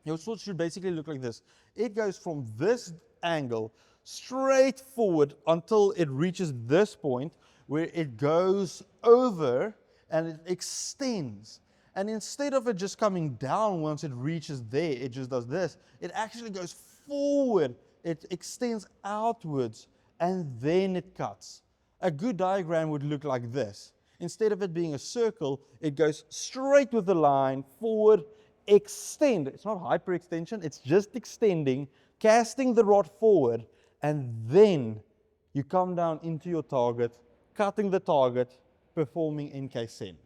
Your sword should basically look like this. It goes from this angle straight forward until it reaches this point where it goes over and it extends. And instead of it just coming down once it reaches there, it just does this. It actually goes forward. It extends outwards and then it cuts. A good diagram would look like this. Instead of it being a circle, it goes straight with the line, forward, extend. It's not hyperextension, it's just extending, casting the rod forward, and then you come down into your target, cutting the target, performing NK Sen.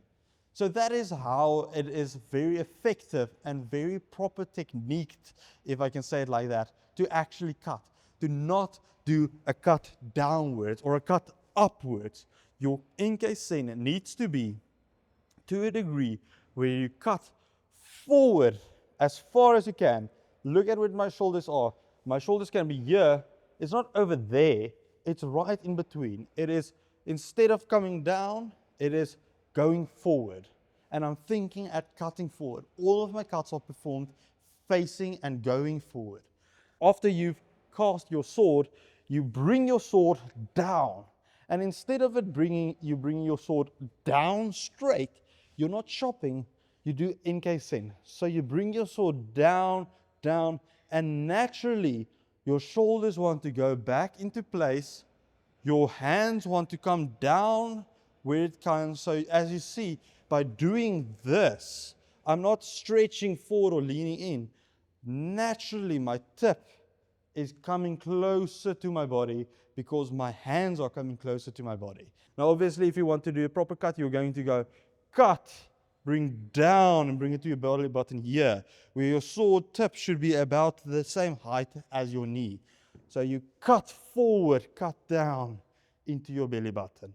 So that is how it is very effective and very proper technique, if I can say it like that, to actually cut. To not do a cut downwards or a cut upwards. Your NK Sen needs to be to a degree where you cut forward as far as you can. Look at where my shoulders are. My shoulders can be here. It's not over there. It's right in between. It is, instead of coming down, it is going forward. And I'm thinking at cutting forward. All of my cuts are performed facing and going forward. After you've cast your sword, you bring your sword down. And instead of you bringing your sword down straight, you're not chopping, you do NK Sen. So you bring your sword down, down, and naturally your shoulders want to go back into place. Your hands want to come down where it comes. So as you see, by doing this, I'm not stretching forward or leaning in. Naturally, my tip is coming closer to my body because my hands are coming closer to my body. Now, obviously, if you want to do a proper cut, you're going to go cut, bring down, and bring it to your belly button here, where your sword tip should be about the same height as your knee. So you cut forward, cut down into your belly button.